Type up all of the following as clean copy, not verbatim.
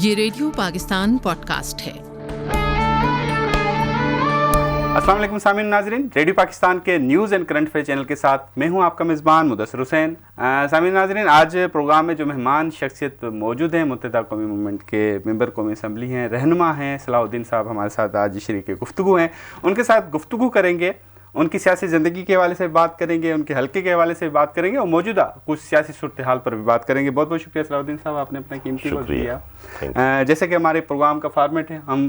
یہ radio Pakistan pod cost ہے۔ السلام علیکم سامعین ناظرین، ریڈیو پاکستان کے news and current affair channel کے ساتھ میں ہوں آپ کا میزبان مدثر حسین۔ سامعین ناظرین، آج پروگرام میں جو مہمان شخصیت موجود ہیں متحدہ قومی موومنٹ کے ممبر قومی اسمبلی ہیں، رہنما ہیں صلاح الدین صاحب ہمارے ساتھ آج شریک گفتگو ہیں۔ ان کے ساتھ گفتگو کریں گے، ان کی سیاسی زندگی کے حوالے سے بات کریں گے، ان کے حلقے کے حوالے سے بات کریں گے اور موجودہ کچھ سیاسی صورتحال پر بھی بات کریں گے۔ بہت بہت شکریہ صلاح الدین صاحب، آپ نے اپنا قیمتی وقت دیا۔ جیسے کہ ہمارے پروگرام کا فارمیٹ ہے، ہم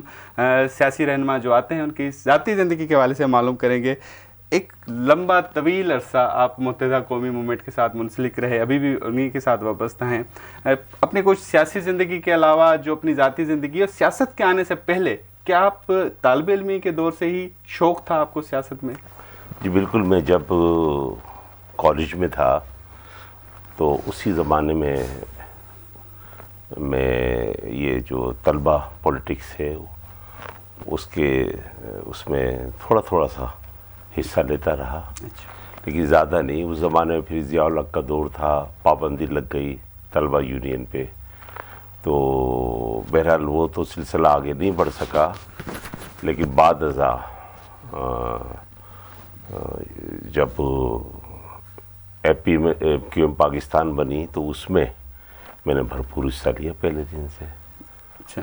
سیاسی رہنما جو آتے ہیں ان کی ذاتی زندگی کے حوالے سے معلوم کریں گے۔ ایک لمبا طویل عرصہ آپ متحدہ قومی موومنٹ کے ساتھ منسلک رہے، ابھی بھی انہی کے ساتھ وابستہ ہیں۔ اپنے کچھ سیاسی زندگی کے علاوہ جو اپنی ذاتی زندگی اور سیاست کے آنے سے پہلے، کیا آپ طالب علمی کے دور سے ہی شوق تھا آپ کو سیاست میں؟ جی بالکل، میں جب کالج میں تھا تو اسی زمانے میں یہ جو طلبہ پولیٹکس ہے اس میں تھوڑا سا حصہ لیتا رہا، لیکن زیادہ نہیں۔ اس زمانے میں پھر ضیاء الحق کا دور تھا، پابندی لگ گئی طلبہ یونین پہ، تو بہرحال وہ تو سلسلہ آگے نہیں بڑھ سکا۔ لیکن بعد ازاں جب اے پی میں کیو ایم پاکستان بنی تو اس میں نے بھرپور حصہ لیا پہلے دن سے۔ اچھا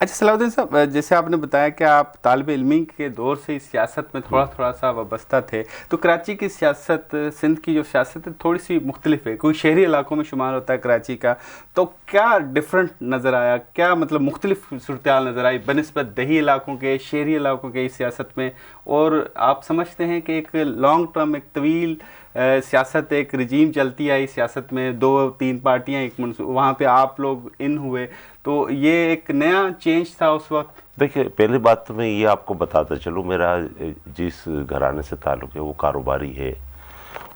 صلاح الدین صاحب، جیسے آپ نے بتایا کہ آپ طالب علمی کے دور سے سیاست میں تھوڑا سا وابستہ تھے، تو کراچی کی سیاست، سندھ کی جو سیاست ہے تھوڑی سی مختلف ہے، کوئی شہری علاقوں میں شمار ہوتا ہے کراچی کا، تو کیا ڈفرینٹ نظر آیا، کیا مطلب مختلف صورتحال نظر آئی بنسبت دیہی علاقوں کے، شہری علاقوں کے اس سیاست میں؟ اور آپ سمجھتے ہیں کہ ایک لانگ ٹرم، ایک طویل سیاست، ایک رجیم چلتی آئی سیاست میں، 2-3 پارٹیاں ایک وہاں پہ آپ لوگ ان ہوئے، تو یہ ایک نیا چینج تھا اس وقت؟ دیکھیں، پہلی بات تو میں یہ آپ کو بتاتا چلوں، میرا جس گھرانے سے تعلق ہے وہ کاروباری ہے،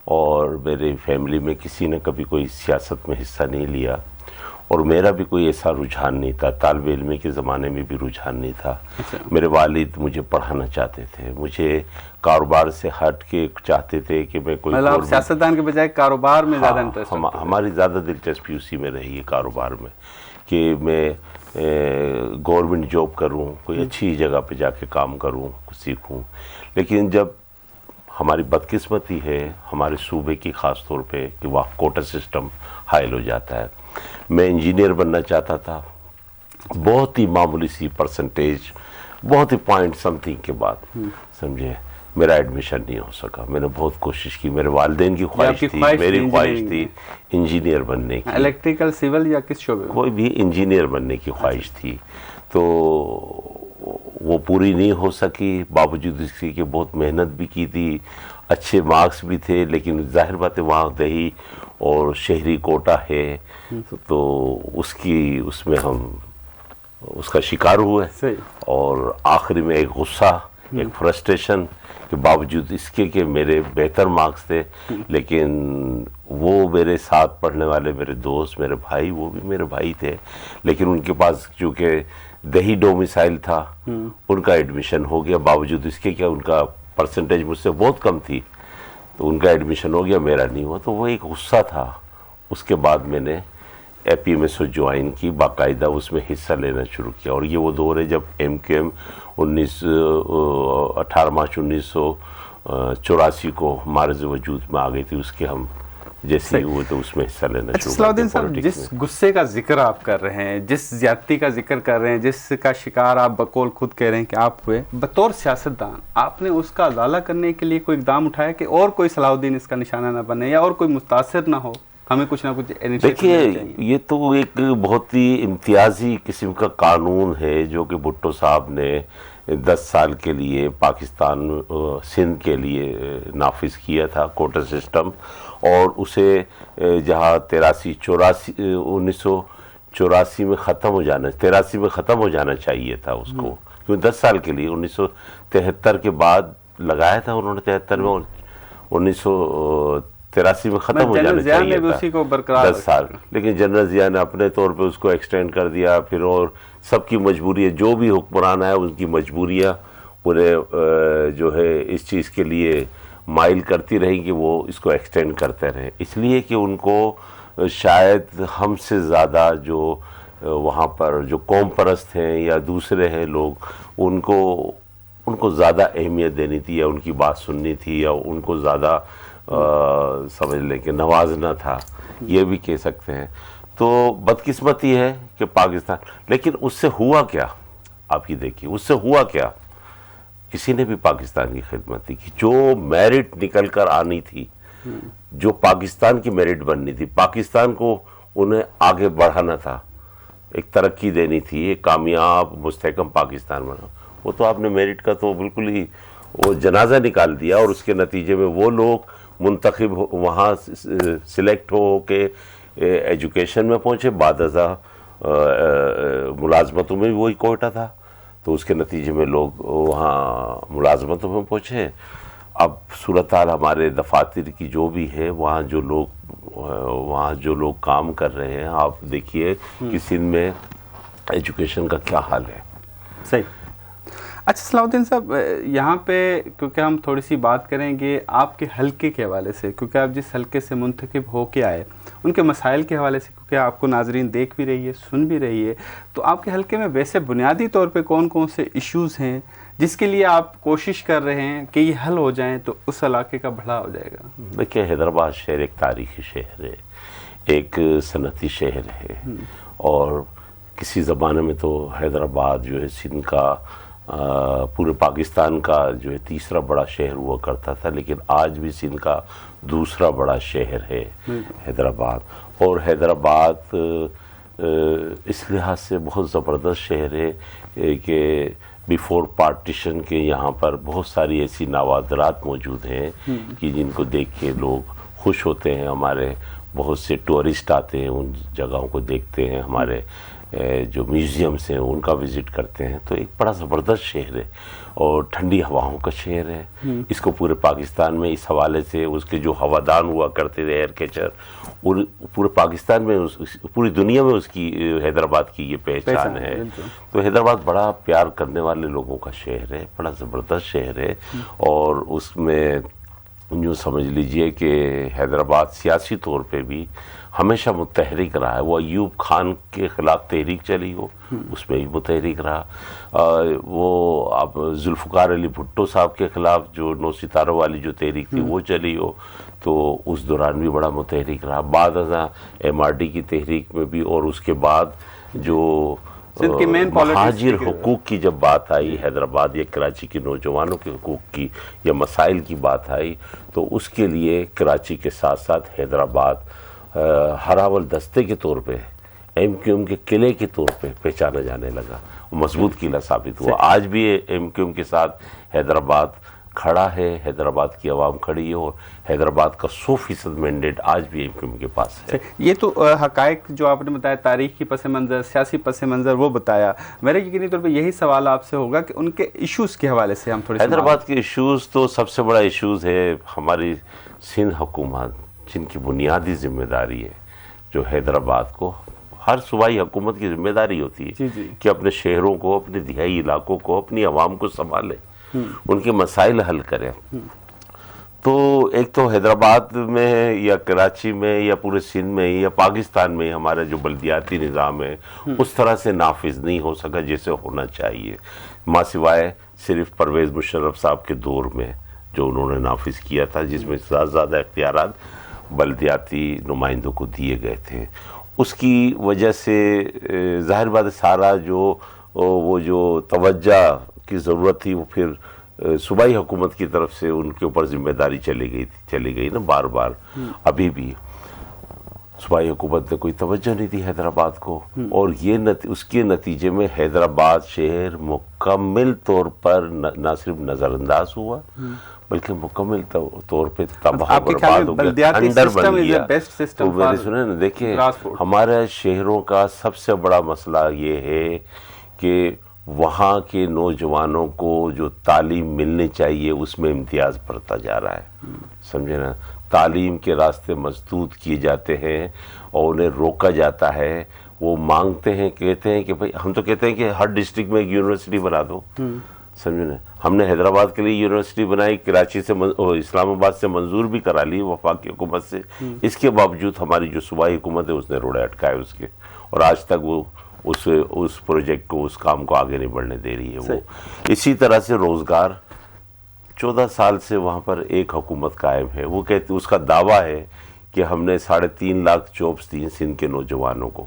اور میرے فیملی میں کسی نے کبھی کوئی سیاست میں حصہ نہیں لیا، اور میرا بھی کوئی ایسا رجحان نہیں تھا، طالب علمی کے زمانے میں بھی رجحان نہیں تھا۔ میرے والد مجھے پڑھانا چاہتے تھے، مجھے کاروبار سے ہٹ کے چاہتے تھے کہ میں کوئی مطلب سیاستدان کے بجائے کاروبار میں زیادہ انٹرسٹ؟ ہماری زیادہ دلچسپی اسی میں رہی ہے، کاروبار میں، کہ میں گورنمنٹ جاب کروں، کوئی اچھی جگہ پہ جا کے کام کروں، کچھ سیکھوں۔ لیکن جب ہماری بدقسمتی ہے ہمارے صوبے کی خاص طور پہ کہ وہاں کوٹا سسٹم حائل ہو جاتا ہے، میں انجینئر بننا چاہتا تھا، بہت ہی معمولی سی پرسنٹیج، بہت ہی پوائنٹ سم تھنگ کے بعد سمجھے میرا ایڈمیشن نہیں ہو سکا۔ میں نے بہت کوشش کی، میرے والدین کی خواہش تھی، میری خواہش تھی انجینئر بننے کی، الیکٹریکل، سول یا کس شعبے؟ کوئی بھی انجینئر بننے کی خواہش تھی، تو وہ پوری نہیں ہو سکی، باوجود اس کی کہ بہت محنت بھی کی تھی، اچھے مارکس بھی تھے، لیکن ظاہر بات ہے وہاں دیہی اور شہری کوٹا ہے، تو اس میں ہم اس کا شکار ہوئے، اور آخری میں ایک غصہ، ایک فرسٹریشن کہ باوجود اس کے کہ میرے بہتر مارکس تھے، لیکن وہ میرے ساتھ پڑھنے والے میرے دوست، میرے بھائی، وہ بھی میرے بھائی تھے، لیکن ان کے پاس چونکہ دیہی ڈومیسائل تھا، ان کا ایڈمیشن ہو گیا، باوجود اس کے کہ ان کا پرسنٹیج مجھ سے بہت کم تھی، تو ان کا ایڈمیشن ہو گیا، میرا نہیں ہوا، تو وہ ایک غصہ تھا۔ اس کے بعد میں نے اے پی میں سے جوائن کی، باقاعدہ اس میں حصہ لینا شروع کیا، اور یہ وہ دور ہے جب ایم کیو ایم 18 مارچ 1984 کو معرض وجود میں آ گئی تھی، اس کے ہم جیسے ہی ہوئے تو اس میں حصہ لینا شروع کیا۔ صلاح الدین صاحب، جس غصے کا ذکر آپ کر رہے ہیں، جس زیادتی کا ذکر کر رہے ہیں، جس کا شکار آپ بقول خود کہہ رہے ہیں کہ آپ ہوئے، بطور سیاستدان آپ نے اس کا ازالہ کرنے کے لیے کوئی اقدام اٹھایا کہ اور کوئی صلاح الدین اس کا نشانہ نہ بنے یا اور کوئی متاثر نہ ہو؟ ہمیں کچھ نہ کچھ دیکھیے، یہ تو ایک بہت ہی امتیازی قسم کا قانون ہے جو کہ بھٹو صاحب نے 10 سال کے لیے پاکستان سندھ کے لیے نافذ کیا تھا، کوٹا سسٹم، اور اسے جہاں 1984 میں ختم ہو جانا، 83 میں ختم ہو جانا چاہیے تھا اس کو، کیونکہ 10 سال کے لیے 1973 کے بعد لگایا تھا انہوں نے، 73 میں، 1983 میں ختم ہو جانا چاہیے تھا 10 سال، لیکن جنرل ضیاء نے اپنے طور پہ اس کو ایکسٹینڈ کر دیا، پھر اور سب کی مجبوری ہے، جو بھی حکمران ہے ان کی مجبوریاں انہیں جو ہے اس چیز کے لیے مائل کرتی رہیں کہ وہ اس کو ایکسٹینڈ کرتے رہیں، اس لیے کہ ان کو شاید ہم سے زیادہ جو وہاں پر جو قوم پرست ہیں یا دوسرے ہیں لوگ، ان کو زیادہ اہمیت دینی تھی یا ان کی بات سننی تھی یا ان کو زیادہ سمجھ لیں کہ نوازنا تھا، یہ بھی کہہ سکتے ہیں. تو بدقسمتی ہے کہ پاکستان، لیکن اس سے ہوا کیا آپ یہ دیکھیے، اس سے ہوا کیا؟ کسی نے بھی پاکستان کی خدمت نہیں کی. جو میرٹ نکل کر آنی تھی، جو پاکستان کی میرٹ بننی تھی، پاکستان کو انہیں آگے بڑھانا تھا، ایک ترقی دینی تھی، ایک کامیاب مستحکم پاکستان بنا، وہ تو آپ نے میرٹ کا تو بالکل ہی وہ جنازہ نکال دیا. اور اس کے نتیجے میں وہ لوگ منتخب وہاں سلیکٹ ہو کے ایجوکیشن میں پہنچے، بعد ازاں ملازمتوں میں بھی وہی کوئٹہ تھا، تو اس کے نتیجے میں لوگ وہاں ملازمتوں میں پہنچے. اب صورتحال ہمارے دفاتر کی جو بھی ہے، وہاں جو لوگ کام کر رہے ہیں، آپ دیکھیے کہ سندھ میں ایجوکیشن کا کیا حال ہے. صحیح. اچھا صلاح الدین صاحب، یہاں پہ کیونکہ ہم تھوڑی سی بات کریں گے آپ کے حلقے کے حوالے سے، کیونکہ آپ جس حلقے سے منتخب ہو کے آئے ان کے مسائل کے حوالے سے، کیونکہ آپ کو ناظرین دیکھ بھی رہی ہے، سن بھی رہی ہے، تو آپ کے حلقے میں ویسے بنیادی طور پہ کون کون سے ایشوز ہیں جس کے لیے آپ کوشش کر رہے ہیں کہ یہ حل ہو جائیں تو اس علاقے کا بھلا ہو جائے گا؟ دیکھیں، حیدرآباد شہر ایک تاریخی شہر ہے، ایک صنعتی شہر ہے، اور کسی زمانے میں تو حیدرآباد جو ہے سندھ کا پورے پاکستان کا جو ہے تیسرا بڑا شہر ہوا کرتا تھا، لیکن آج بھی سندھ کا دوسرا بڑا شہر ہے حیدرآباد. اور حیدرآباد اس لحاظ سے بہت زبردست شہر ہے کہ بیفور پارٹیشن کے یہاں پر بہت ساری ایسی نوادرات موجود ہیں کہ جن کو دیکھ کے لوگ خوش ہوتے ہیں. ہمارے بہت سے ٹورسٹ آتے ہیں، ان جگہوں کو دیکھتے ہیں، ہمارے جو میوزیمس ہیں ان کا وزٹ کرتے ہیں. تو ایک بڑا زبردست شہر ہے اور ٹھنڈی ہواؤں کا شہر ہے. اس کو پورے پاکستان میں اس حوالے سے اس کے جو ہوادان ہوا کرتے تھے، ایئر کیچر، پورے پاکستان میں پوری دنیا میں اس کی حیدرآباد کی یہ پہچان ہے. تو حیدرآباد بڑا پیار کرنے والے لوگوں کا شہر ہے، بڑا زبردست شہر ہے. اور اس میں یوں سمجھ لیجئے کہ حیدرآباد سیاسی طور پہ بھی ہمیشہ متحرک رہا ہے. وہ ایوب خان کے خلاف تحریک چلی ہو، اس میں بھی متحرک رہا. وہ اب ذوالفقار علی بھٹو صاحب کے خلاف جو 9 ستاروں والی جو تحریک تھی وہ چلی ہو، تو اس دوران بھی بڑا متحرک رہا. بعد ازاں MRD کی تحریک میں بھی، اور اس کے بعد جو مہاجر حقوق کی جب بات آئی حیدرآباد یا کراچی کے نوجوانوں کے حقوق کی یا مسائل کی بات آئی، تو اس کے لیے کراچی کے ساتھ ساتھ حیدرآباد ہراول دستے کے طور پہ، MQM کے قلعے کے طور پہ پہچانا جانے لگا. مضبوط قلعہ ثابت ہوا. آج بھی MQM کے ساتھ حیدرآباد کھڑا ہے، حیدرآباد کی عوام کھڑی ہے، اور حیدرآباد کا 100% مینڈیٹ آج بھی MQM کے پاس ہے. یہ تو حقائق جو آپ نے بتایا، تاریخی پس منظر، سیاسی پس منظر وہ بتایا. میرا یقینی طور پہ یہی سوال آپ سے ہوگا کہ ان کے ایشوز کے حوالے سے ہم تھوڑے حیدرآباد کے ایشوز تو سب سے بڑا ایشوز ہے ہماری سندھ حکومت، جن کی بنیادی ذمہ داری ہے، جو حیدرآباد کو، ہر صوبائی حکومت کی ذمہ داری ہوتی ہے کہ اپنے شہروں کو، اپنے دیہی علاقوں کو، اپنی عوام کو سنبھالے، ان کے مسائل حل کریں. تو ایک تو حیدرآباد میں یا کراچی میں یا پورے سندھ میں یا پاکستان میں ہمارا جو بلدیاتی نظام ہے اس طرح سے نافذ نہیں ہو سکا جیسے ہونا چاہیے، ماں سوائے صرف پرویز مشرف صاحب کے دور میں جو انہوں نے نافذ کیا تھا، جس میں زیادہ اختیارات بلدیاتی نمائندوں کو دیے گئے تھے. اس کی وجہ سے ظاہر بات ہے سارا وہ جو توجہ کی ضرورت تھی وہ پھر صوبائی حکومت کی طرف سے ان کے اوپر ذمہ داری چلی گئی نا بار بار. ابھی بھی صوبائی حکومت نے کوئی توجہ نہیں دی حیدرآباد کو، اور اس کے نتیجے میں حیدرآباد شہر مکمل طور پر نہ صرف نظر انداز ہوا بلکہ مکمل طور پہ تباہ و برباد ہو گیا، انڈر بن گیا. تو میں نے سنا نا، دیکھیں ہمارے شہروں کا سب سے بڑا مسئلہ یہ ہے کہ وہاں کے نوجوانوں کو جو تعلیم ملنی چاہیے اس میں امتیاز بڑھتا جا رہا ہے. سمجھے نا، تعلیم کے راستے مسدود کیے جاتے ہیں اور انہیں روکا جاتا ہے. وہ مانگتے ہیں، کہتے ہیں کہ بھائی ہم تو کہتے ہیں کہ ہر ڈسٹرکٹ میں ایک یونیورسٹی بنا دو. سمجھے نا، ہم نے حیدرآباد کے لیے یونیورسٹی بنائی، کراچی سے اسلام آباد سے منظور بھی کرا لی وفاقی حکومت سے. اس کے باوجود ہماری جو صوبائی حکومت ہے اس نے روڑے اٹکائے اس کے، اور آج تک وہ اس پروجیکٹ کو, اس کام کو آگے نہیں بڑھنے دے رہی ہے وہ. اسی طرح سے روزگار 14 سال سے وہاں پر ایک حکومت قائم ہے. وہ کہتے اس کا دعویٰ ہے کہ ہم نے 3.5 لاکھ جابس دی سندھ کے نوجوانوں کو.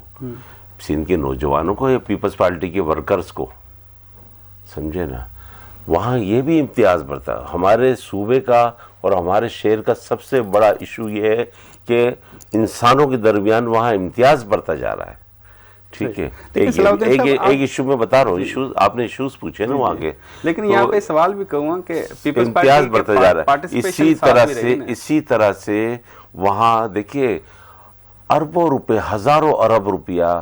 سندھ کے نوجوانوں کو یا پیپلز پارٹی کے ورکرز کو, سمجھے نا. وہاں یہ بھی امتیاز بڑھتا. ہمارے صوبے کا اور ہمارے شہر کا سب سے بڑا ایشو یہ ہے کہ انسانوں کے درمیان وہاں امتیاز بڑھتا جا رہا ہے. ٹھیک ہے, ایک ایشو میں بتا رہا ہوں, ایشوز آپ نے ایشوز پوچھے نا وہاں کے, لیکن یہاں پہ سوال بھی کہوں کہ امتیاز بڑھتا جا رہا ہے. اسی طرح سے وہاں دیکھیے اربوں روپے, ہزاروں ارب روپیہ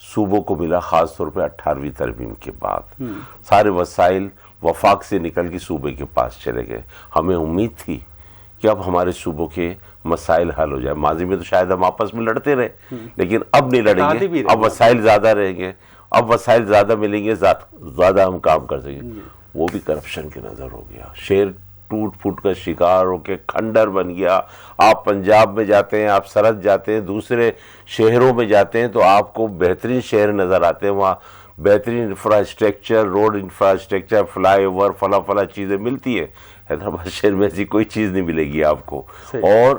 صوبوں کو ملا, خاص طور پہ 18ویں ترمیم کے بعد. سارے وسائل وفاق سے نکل کے صوبے کے پاس چلے گئے. ہمیں امید تھی کہ اب ہمارے صوبوں کے مسائل حل ہو جائے. ماضی میں تو شاید ہم آپس میں لڑتے رہے, لیکن اب نہیں لڑیں گے. اب وسائل زیادہ رہیں گے, اب وسائل زیادہ ملیں گے, زیادہ ہم کام کر سکیں گے. وہ بھی کرپشن کے نظر ہو گیا. شہر ٹوٹ پھوٹ کا شکار ہو کے کھنڈر بن گیا. آپ پنجاب میں جاتے ہیں, آپ سرحد جاتے ہیں, دوسرے شہروں میں جاتے ہیں تو آپ کو بہترین شہر نظر آتے ہیں. وہاں بہترین infrastructure, road infrastructure, fly over, فلاں چیزیں ملتی ہیں. حیدرآباد شہر میں ایسی کوئی چیز نہیں ملے گی آپ کو. اور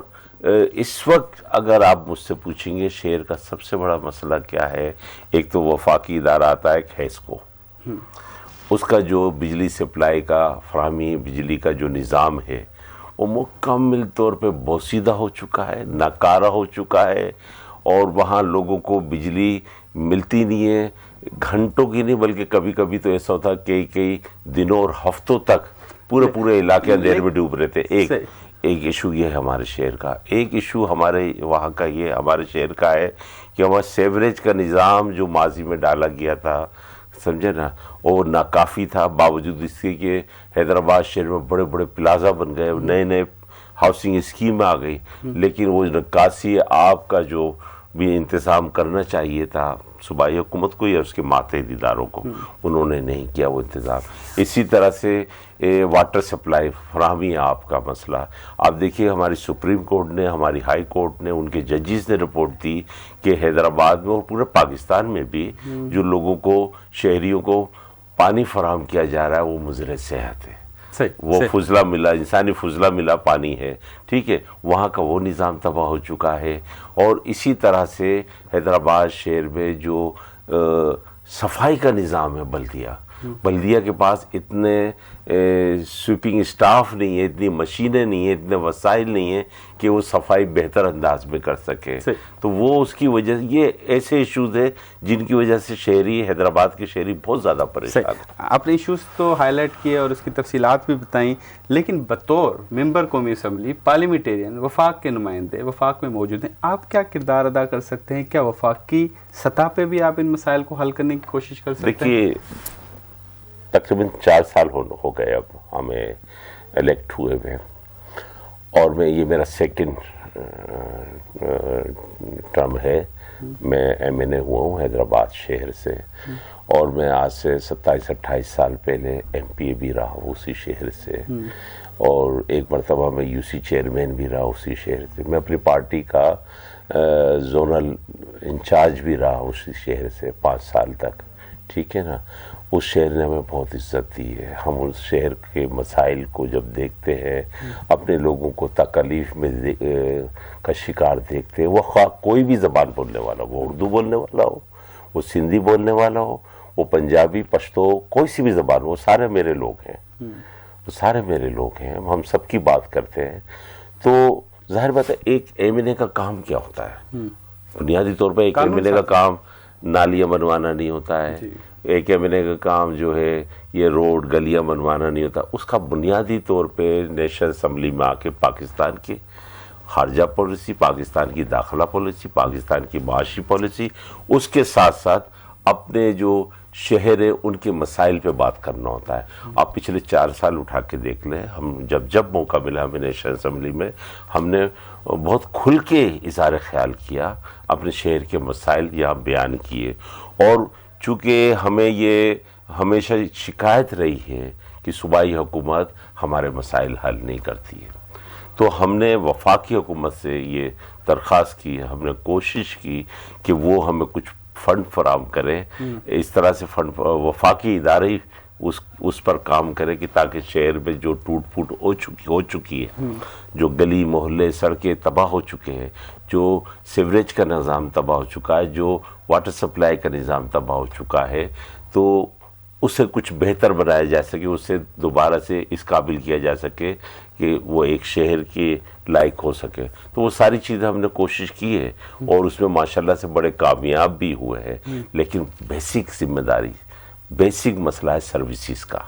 اس وقت اگر آپ مجھ سے پوچھیں گے شہر کا سب سے بڑا مسئلہ کیا ہے, ایک تو وفاقی ادارہ آتا ہے ہیسکو. اس کا جو بجلی سپلائی کا فراہمی, بجلی کا جو نظام ہے وہ مکمل طور پہ بوسیدہ ہو چکا ہے, ناکارہ ہو چکا ہے. اور وہاں لوگوں کو بجلی ملتی نہیں ہے, گھنٹوں کی نہیں بلکہ کبھی کبھی تو ایسا ہوتا ہے کئی دنوں اور ہفتوں تک پورے علاقے اندھیرے میں ڈوب رہے تھے. ایک ایشو یہ ہے ہمارے شہر کا. ایک ایشو ہمارے وہاں کا یہ ہمارے شہر کا ہے کہ ہمارا سیوریج کا نظام جو ماضی میں ڈالا گیا تھا, سمجھے نا, اور ناکافی تھا. باوجود اس کے کہ حیدرآباد شہر میں بڑے بڑے پلازا بن گئے, نئے ہاؤسنگ اسکیم آ گئی, لیکن وہ نکاسی آپ کا جو بھی انتظام کرنا چاہیے تھا صوبائی حکومت کو یا اس کے ماتحت اداروں کو, انہوں نے نہیں کیا وہ انتظام. اسی طرح سے واٹر سپلائی فراہمی آپ کا مسئلہ. آپ دیکھیے ہماری سپریم کورٹ نے, ہماری ہائی کورٹ نے, ان کے ججز نے رپورٹ دی کہ حیدرآباد میں اور پورے پاکستان میں بھی جو لوگوں کو, شہریوں کو پانی فراہم کیا جا رہا ہے وہ مضر صحت ہے. وہ فضلہ ملا, انسانی فضلہ ملا پانی ہے. ٹھیک ہے, وہاں کا وہ نظام تباہ ہو چکا ہے. اور اسی طرح سے حیدرآباد شہر میں جو صفائی کا نظام ہے, بلدیہ کے پاس اتنے سویپنگ اسٹاف نہیں ہے, اتنی مشینیں نہیں ہیں, اتنے وسائل نہیں ہیں کہ وہ صفائی بہتر انداز میں کر سکے. تو وہ اس کی وجہ, یہ ایسے ایشوز ہیں جن کی وجہ سے شہری, حیدرآباد کے شہری بہت زیادہ پریشان ہیں. آپ نے ایشوز تو ہائی لائٹ کیے اور اس کی تفصیلات بھی بتائیں, لیکن بطور ممبر قومی اسمبلی, پارلیمنٹیرین, وفاق کے نمائندے وفاق میں موجود ہیں, آپ کیا کردار ادا کر سکتے ہیں؟ کیا وفاق کی سطح پہ بھی آپ ان مسائل کو حل کرنے کی کوشش کر سکتے ہیں؟ دیکھیے تقریباً 4 سال ہو گئے اب ہمیں الیکٹ ہوئے ہوئے, اور یہ میرا سیکنڈ ٹرم ہے. میں MNA ہوا ہوں حیدرآباد شہر سے, اور میں آج سے 27-28 سال پہلے MPA بھی رہا ہوں اسی شہر سے, اور ایک مرتبہ میں UC چیئرمین بھی رہا اسی شہر سے. میں اپنی پارٹی کا زونل انچارج بھی رہا اسی شہر سے 5 سال تک. ٹھیک ہے نا. اس شہر نے ہمیں بہت عزت دی ہے. ہم اس شہر کے مسائل کو جب دیکھتے ہیں, اپنے لوگوں کو تکلیف میں کا شکار دیکھتے ہیں, وہ خواہ کوئی بھی زبان بولنے والا, وہ اردو بولنے والا ہو, وہ سندھی بولنے والا ہو, وہ پنجابی, پشتو, کوئی سی بھی زبان ہو, وہ سارے میرے لوگ ہیں, وہ سارے میرے لوگ ہیں. ہم سب کی بات کرتے ہیں. تو ظاہر بات ہے ایک MNA کا کام کیا ہوتا ہے. بنیادی طور پہ ایک MNA کا کام نالیاں بنوانا نہیں ہوتا ہے. ایک MNA کا کام جو ہے یہ روڈ گلیاں بنوانا نہیں ہوتا. اس کا بنیادی طور پہ نیشنل اسمبلی میں آ کے پاکستان کی خارجہ پالیسی, پاکستان کی داخلہ پالیسی, پاکستان کی معاشی پالیسی, اس کے ساتھ ساتھ اپنے جو شہر ہیں ان کے مسائل پہ بات کرنا ہوتا ہے. آپ پچھلے 4 سال اٹھا کے دیکھ لیں, ہم جب موقع ملا ہمیں نیشنل اسمبلی میں, ہم نے بہت کھل کے اظہار خیال کیا, اپنے شہر کے مسائل یہاں بیان کیے. اور چونکہ ہمیں یہ ہمیشہ شکایت رہی ہے کہ صوبائی حکومت ہمارے مسائل حل نہیں کرتی ہے, تو ہم نے وفاقی حکومت سے یہ درخواست کی, ہم نے کوشش کی کہ وہ ہمیں کچھ فنڈ فراہم کرے، اس طرح سے فنڈ وفاقی ادارے اس پر کام کرے کہ تاکہ شہر میں جو ٹوٹ پھوٹ ہو چکی ہے، جو گلی محلے سڑکیں تباہ ہو چکے ہیں، جو سیوریج کا نظام تباہ ہو چکا ہے، جو واٹر سپلائی کا نظام تباہ ہو چکا ہے، تو اسے کچھ بہتر بنایا جا سکے، اسے دوبارہ سے اس قابل کیا جا سکے کہ وہ ایک شہر کے لائق ہو سکے. تو وہ ساری چیزیں ہم نے کوشش کی ہے اور اس میں ماشاءاللہ سے بڑے کامیاب بھی ہوئے ہیں. لیکن بیسک ذمہ داری، بیسک مسئلہ ہے سروسز کا.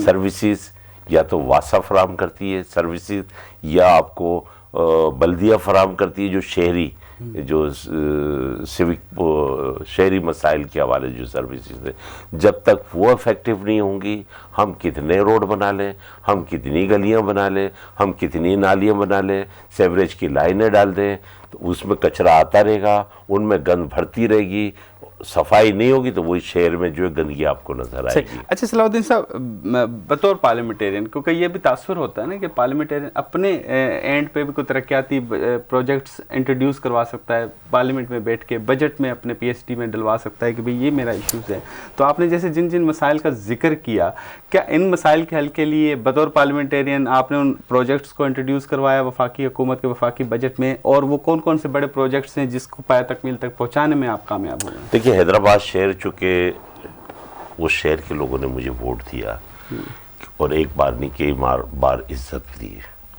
سروسز یا تو واسا فراہم کرتی ہے سروسز، یا آپ کو بلدیہ فراہم کرتی ہے جو شہری جو سیوک شہری مسائل کے حوالے جو سروسز ہیں. جب تک وہ افیکٹو نہیں ہوں گی، ہم کتنے روڈ بنا لیں، ہم کتنی گلیاں بنا لیں، ہم کتنی نالیاں بنا لیں، سیوریج کی لائنیں ڈال دیں، تو اس میں کچرا آتا رہے گا، ان میں گند بھرتی رہے گی، صفائی نہیں ہوگی تو وہی شہر میں جو ہے گندگی آپ کو نظر آئے گی. اچھا صلاح الدین صاحب، بطور پارلیمنٹیرین، کیونکہ یہ بھی تاثر ہوتا ہے نا کہ پارلیمنٹیرین اپنے اینڈ پہ بھی کوئی ترقیاتی پروجیکٹس انٹروڈیوس کروا سکتا ہے، پارلیمنٹ میں بیٹھ کے بجٹ میں اپنے پی ایس ٹی میں ڈلوا سکتا ہے کہ بھئی یہ میرا ایشوز ہے. تو آپ نے جیسے جن مسائل کا ذکر کیا، کیا ان مسائل کے حل کے لیے بطور پارلیمنٹیرین آپ نے ان پروجیکٹس کو انٹروڈیوس کروایا وفاقی حکومت کے وفاقی بجٹ میں، اور وہ کون کون سے بڑے پروجیکٹس ہیں جس کو پایہ تکمیل تک پہنچانے میں آپ کامیاب ہوئے ہیں؟ دیکھیے، حیدرآباد شہر چونکہ وہ شہر کے لوگوں نے مجھے ووٹ دیا اور ایک بار نہیں کئی بار عزت دی،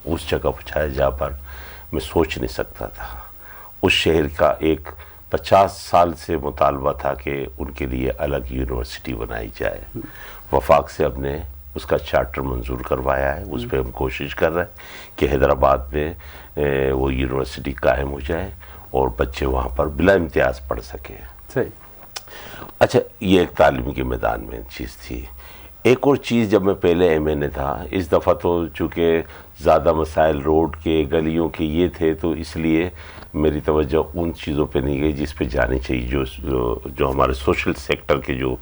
اس جگہ پہنچایا جہاں پر میں سوچ نہیں سکتا تھا. اس شہر کا ایک 50 سال سے مطالبہ تھا کہ ان کے لیے الگ یونیورسٹی بنائی جائے. وفاق سے ہم نے اس کا چارٹر منظور کروایا ہے. اس پہ ہم کوشش کر رہے ہیں کہ حیدرآباد میں وہ یونیورسٹی قائم ہو جائے اور بچے وہاں پر بلا امتیاز پڑھ سکیں. صحیح. اچھا، یہ ایک تعلیم کے میدان میں چیز تھی. ایک اور چیز، جب میں پہلے ایم این اے تھا، اس دفعہ تو چونکہ زیادہ مسائل روڈ کے گلیوں کے یہ تھے، تو اس لیے میری توجہ ان چیزوں پہ نہیں گئی جس پہ جانی چاہیے، جو ہمارے سوشل سیکٹر کے جو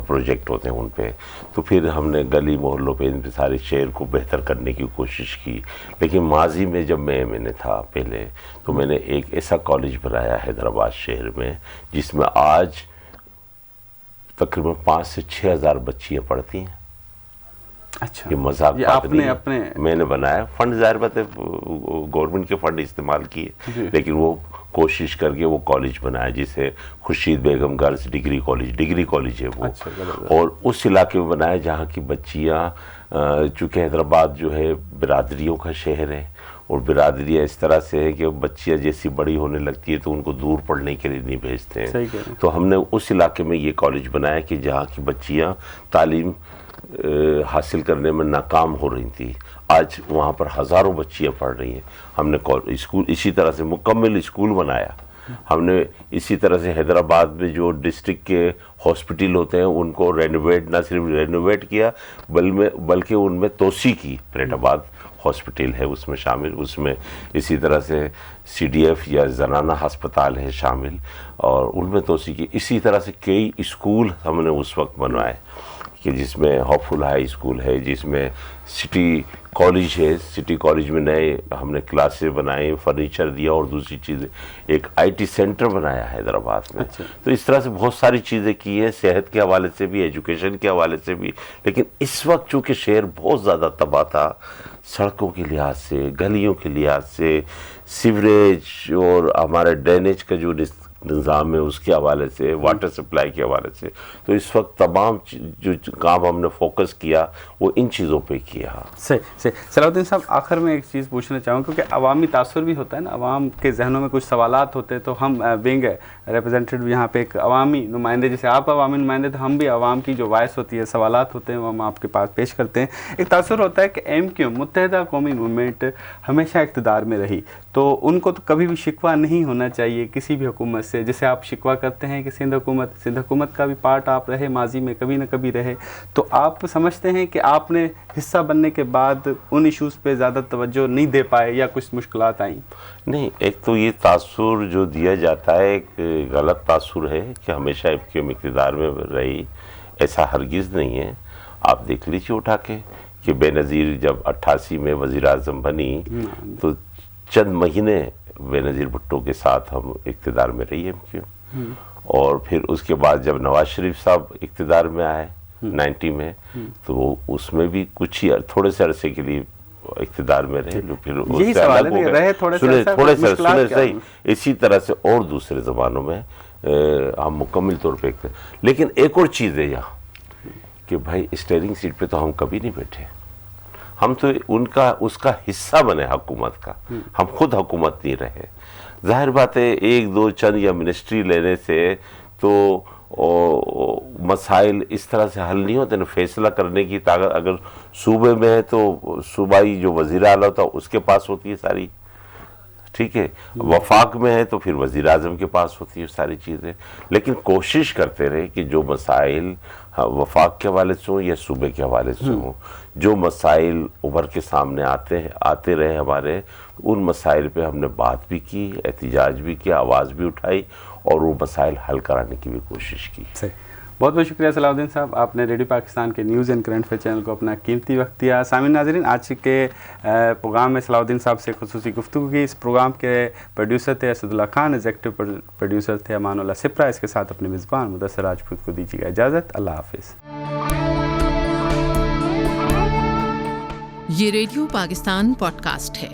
پروجیکٹ ہوتے ہیں ان پہ. تو پھر ہم نے گلی محلوں پہ ان پہ سارے شہر کو بہتر کرنے کی کوشش کی. لیکن ماضی میں جب میں ایم این اے تھا پہلے، تو میں نے ایک ایسا کالج بنایا حیدرآباد شہر میں جس میں آج تقریباً 5 سے 6 ہزار بچیاں پڑھتی ہیں. اچھا، یہ مذاق بات نہیں اپنے میں نے بنایا. فنڈ ظاہر بات ہے گورنمنٹ کے فنڈ استعمال کیے، لیکن وہ کوشش کر کے وہ کالج بنایا جسے خورشید بیگم گرلز ڈگری کالج ہے وہ. اور اس علاقے میں بنایا جہاں کی بچیاں، چونکہ حیدرآباد جو ہے برادریوں کا شہر ہے، اور برادریاں اس طرح سے ہے کہ بچیاں جیسی بڑی ہونے لگتی ہے تو ان کو دور پڑھنے کے لیے نہیں بھیجتے ہیں. تو ہم نے اس علاقے میں یہ کالج بنایا کہ جہاں کی بچیاں تعلیم حاصل کرنے میں ناکام ہو رہی تھیں، آج وہاں پر ہزاروں بچیاں پڑھ رہی ہیں. ہم نے اسکول اسی طرح سے مکمل اسکول بنایا. ہم نے اسی طرح سے حیدرآباد میں جو ڈسٹرکٹ کے ہاسپٹل ہوتے ہیں ان کو رینوویٹ، نہ صرف رینوویٹ کیا بلکہ ان میں توسیع کی. پریٹ آباد ہاسپٹل ہے اس میں شامل، اس میں اسی طرح سے سی ڈی ایف یا زنانہ ہسپتال ہے شامل، اور ان میں توسیع کی. اسی طرح سے کئی اسکول ہم نے اس وقت بنوائے کہ جس میں ہوپ فل ہائی اسکول ہے، جس میں سٹی کالج ہے. سٹی کالج میں نئے ہم نے کلاسیں بنائے، فرنیچر دیا، اور دوسری چیزیں ایک آئی ٹی سینٹر بنایا حیدرآباد میں. تو اس طرح سے بہت ساری چیزیں کی ہیں، صحت کے حوالے سے بھی، ایجوکیشن کے حوالے سے بھی. لیکن اس وقت چونکہ شہر بہت زیادہ تباہ تھا، سڑکوں کے لحاظ سے، گلیوں کے لحاظ سے، سیوریج اور ہمارے ڈرینیج کا جو نظام ہے اس کے حوالے سے، واٹر سپلائی کے حوالے سے، تو اس وقت تمام جو کام ہم نے فوکس کیا وہ ان چیزوں پہ کیا. صحیح. صلاح الدین صاحب، آخر میں ایک چیز پوچھنا چاہوں، کیونکہ عوامی تاثر بھی ہوتا ہے نا، عوام کے ذہنوں میں کچھ سوالات ہوتے ہیں، تو ہم بینگ ریپرزینٹیو یہاں پہ ایک عوامی نمائندے، جیسے آپ عوامی نمائندے تو ہم بھی عوام کی جو وائس ہوتی ہے، سوالات ہوتے ہیں، وہ ہم آپ کے پاس پیش کرتے ہیں. ایک تاثر ہوتا ہے کہ ایم کیو متحدہ قومی موومنٹ ہمیشہ اقتدار میں رہی، تو ان کو تو کبھی بھی شکوہ نہیں ہونا چاہیے کسی بھی حکومت سے. جیسے آپ شکوہ کرتے ہیں کہ سندھ حکومت کا بھی پارٹ آپ رہے ماضی میں، کبھی نہ کبھی رہے، تو آپ سمجھتے ہیں کہ آپ نے حصہ بننے کے بعد ان ایشوز پہ زیادہ توجہ نہیں دے پائے یا کچھ مشکلات آئیں؟ نہیں، ایک تو یہ تاثر جو دیا جاتا ہے ایک غلط تاثر ہے کہ ہمیشہ اقتدار میں رہی، ایسا ہرگز نہیں ہے. آپ دیکھ لیجیے اٹھا کے کہ بے نظیر جب 88 میں وزیر اعظم بنی تو چند مہینے بے نظیر بھٹو کے ساتھ ہم اقتدار میں رہی ہے. کیوں؟ اور پھر اس کے بعد جب نواز شریف صاحب اقتدار میں آئے 90 میں تو وہ اس میں بھی کچھ ہی تھوڑے سے عرصے کے لیے اقتدار میں رہے، پھر یہی سوال ہے کہ رہے تھوڑے سے صحیح اسی طرح سے اور دوسرے زمانوں میں ہم مکمل طور پہ لیکن ایک اور چیز ہے یہاں کہ بھائی اسٹیئرنگ سیٹ پہ تو ہم کبھی نہیں بیٹھے، ہم تو اس کا حصہ بنے حکومت کا، ہم خود حکومت نہیں رہے۔ ظاہر بات ہے ایک دو چند یا منسٹری لینے سے تو مسائل اس طرح سے حل نہیں ہوتے نا، فیصلہ کرنے کی طاقت اگر صوبے میں ہے تو صوبائی جو وزیر اعلیٰ ہوتا اس کے پاس ہوتی ہے ساری، ٹھیک ہے، وفاق میں ہے تو پھر وزیر اعظم کے پاس ہوتی ہے ساری چیزیں، لیکن کوشش کرتے رہے کہ جو مسائل وفاق کے حوالے سے ہوں یا صوبے کے حوالے سے ہوں، جو مسائل ابھر کے سامنے آتے رہے ہمارے، ان مسائل پہ ہم نے بات بھی کی، احتجاج بھی کیا، آواز بھی اٹھائی اور وہ مسائل حل کرانے کی بھی کوشش کی۔ صحیح، بہت بہت شکریہ صلاح الدین صاحب، آپ نے ریڈیو پاکستان کے news and current affair channel کو اپنا قیمتی وقت دیا۔ سامعین ناظرین، آج کے پروگرام میں صلاح الدین صاحب سے خصوصی گفتگو کی۔ اس پروگرام کے پروڈیوسر تھے اسد اللہ خان، ایگزیکٹو پروڈیوسر تھے امان اللہ سپرا۔ اس کے ساتھ اپنے میزبان مدثر راجپوت کو دیجیے گا اجازت، اللہ حافظ۔ یہ ریڈیو پاکستان پوڈ کاسٹ ہے۔